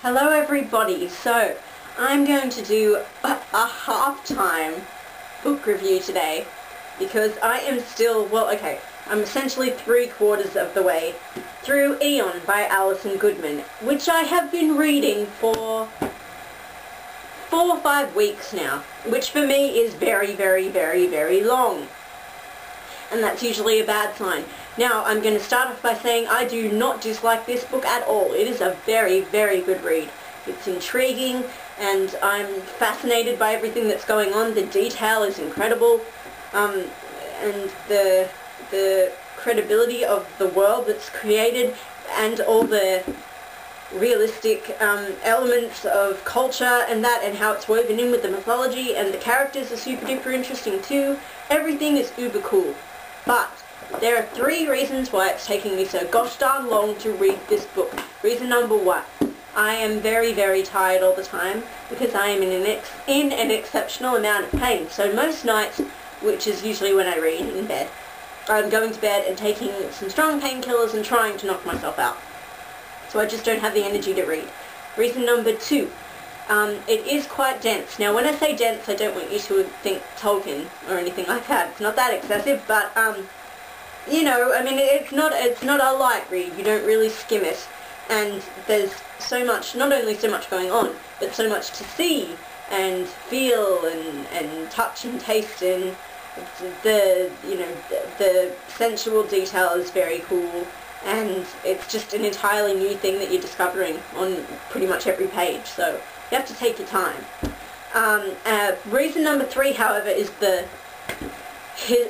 Hello everybody, so I'm going to do a half-time book review today because I am still, I'm essentially 3/4 of the way through Eon by Alison Goodman, which I have been reading for 4 or 5 weeks now, which for me is very, very, very, very long. And that's usually a bad sign. Now, I'm going to start off by saying I do not dislike this book at all. It is a very, very good read. It's intriguing, and I'm fascinated by everything that's going on. The detail is incredible, and the credibility of the world that's created, and all the realistic elements of culture and that, and how it's woven in with the mythology, and the characters are super duper interesting too. Everything is uber cool. But there are 3 reasons why it's taking me so gosh darn long to read this book. Reason number 1, I am very, very tired all the time because I am in an exceptional amount of pain. So most nights, which is usually when I read in bed, I'm going to bed and taking some strong painkillers and trying to knock myself out. So I just don't have the energy to read. Reason number 2, it is quite dense. Now when I say dense, I don't want you to think Tolkien or anything like that. It's not that excessive, but you know, I mean, it's not a light read. You don't really skim it, and there's so much, not only so much going on, but so much to see and feel and touch and taste, and the sensual detail is very cool, and it's just an entirely new thing that you're discovering on pretty much every page. So you have to take your time. Reason number 3, however,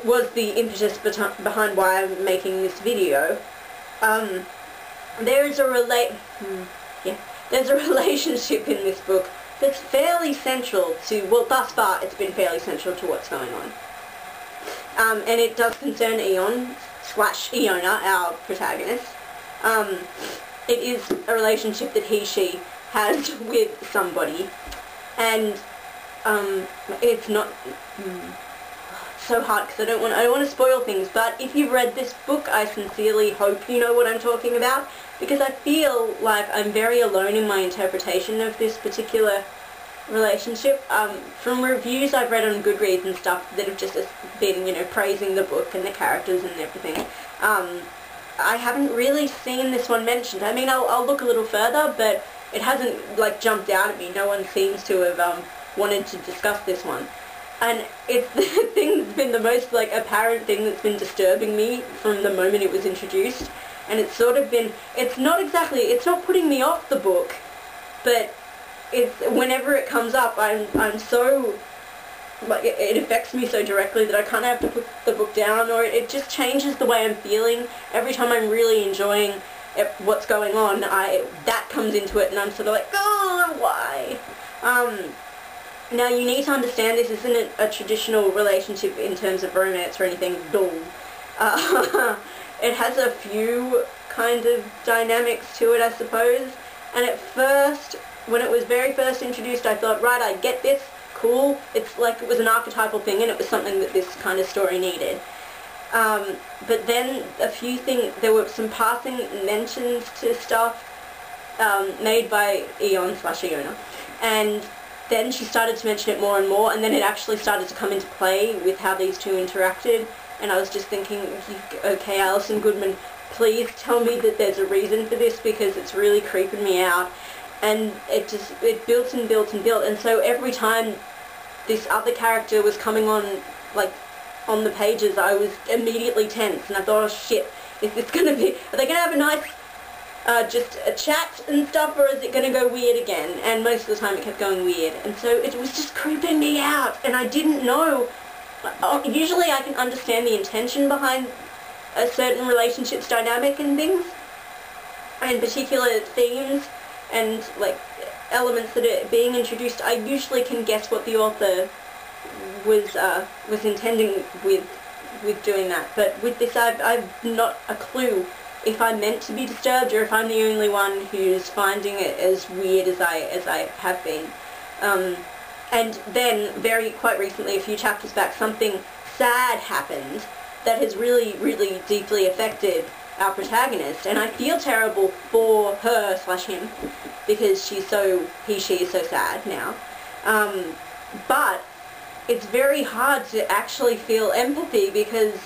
was the impetus behind why I'm making this video. There's a relationship in this book that's fairly central to, well, thus far it's been fairly central to what's going on. And it does concern Eon/Iona, our protagonist. It is a relationship that she has with somebody, and it's not so hard because I don't want to spoil things, but if you've read this book, I sincerely hope you know what I'm talking about, because I feel like I'm very alone in my interpretation of this particular relationship. From reviews I've read on Goodreads and stuff that have just been, praising the book and the characters and everything, I haven't really seen this one mentioned. I mean, I'll look a little further, but it hasn't, jumped out at me. No one seems to have wanted to discuss this one. And it's the thing that's been the most, apparent thing that's been disturbing me from the moment it was introduced. And it's sort of been, it's not putting me off the book, but whenever it comes up, I'm so, it affects me so directly that I kind of have to put the book down, or it just changes the way I'm feeling. Every time I'm really enjoying what's going on, that comes into it, and I'm sort of like, oh, why? Now you need to understand this isn't a traditional relationship in terms of romance or anything. It has a few kind of dynamics to it, I suppose. And at first, when it was very first introduced, I thought, right, I get this, cool. It's like it was an archetypal thing, and it was something that this kind of story needed. But then there were some passing mentions to stuff made by Eon/Iona, and then she started to mention it more and more, and then it actually started to come into play with how these two interacted, and I was just thinking, okay, Alison Goodman, please tell me that there's a reason for this, because it's really creeping me out. And it built and built and built, and so every time this other character was coming on, on the pages, I was immediately tense, and I thought, oh shit, are they going to have a nice just a chat and stuff, or is it going to go weird again? And most of the time it kept going weird, and so it was just creeping me out, and I didn't know. Usually I can understand the intention behind a certain relationship's dynamic and things, and particular themes and elements that are being introduced. I usually can guess what the author was intending with doing that, but with this I've not a clue if I'm meant to be disturbed, or if I'm the only one who's finding it as weird as I have been. And then, quite recently, a few chapters back, something sad happened that has really, really deeply affected our protagonist, and I feel terrible for her / him, because she is so sad now. But it's very hard to actually feel empathy, because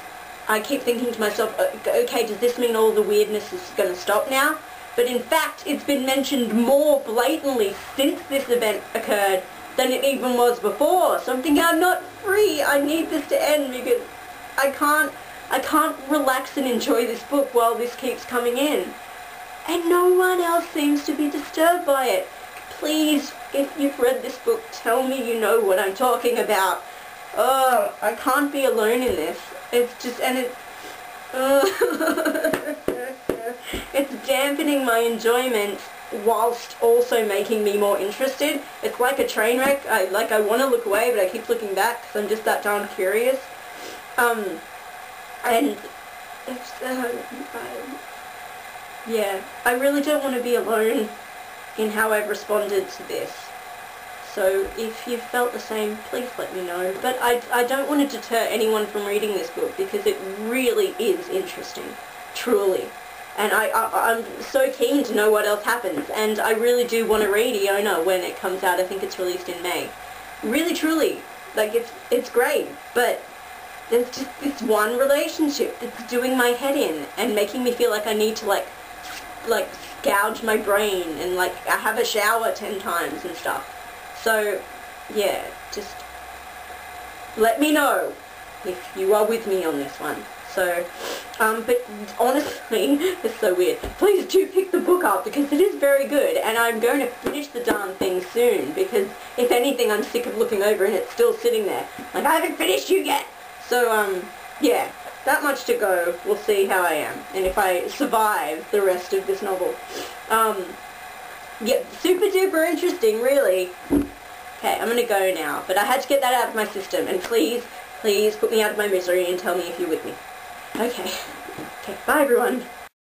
I keep thinking to myself, okay, does this mean all the weirdness is going to stop now? But in fact, it's been mentioned more blatantly since this event occurred than it even was before. So I'm thinking, I'm not free. I need this to end, because I can't relax and enjoy this book while this keeps coming in. And no one else seems to be disturbed by it. Please, if you've read this book, tell me you know what I'm talking about. Oh, I can't be alone in this. It's just, and it's dampening my enjoyment whilst also making me more interested. It's like a train wreck. I want to look away, but I keep looking back because I'm just that darn curious. And it's, yeah, I really don't want to be alone in how I've responded to this. So if you've felt the same, please let me know. But I don't want to deter anyone from reading this book, because it really is interesting, truly. And I'm so keen to know what else happens, and I really do want to read Iona when it comes out. I think it's released in May. Really, truly, like, it's great, but there's just this one relationship that's doing my head in and making me feel like I need to like gouge my brain and like I have a shower 10 times and stuff. So yeah, just let me know if you are with me on this one. So, but honestly, it's so weird. Please do pick the book up, because it is very good, and I'm going to finish the darn thing soon, because if anything, I'm sick of looking over and it's still sitting there. Like, I haven't finished you yet! So, yeah, that much to go. We'll see how I am, and if I survive the rest of this novel. Yeah, super duper interesting, really. Okay, I'm gonna go now, but I had to get that out of my system, and please put me out of my misery and tell me if you're with me. Okay. Okay, bye everyone.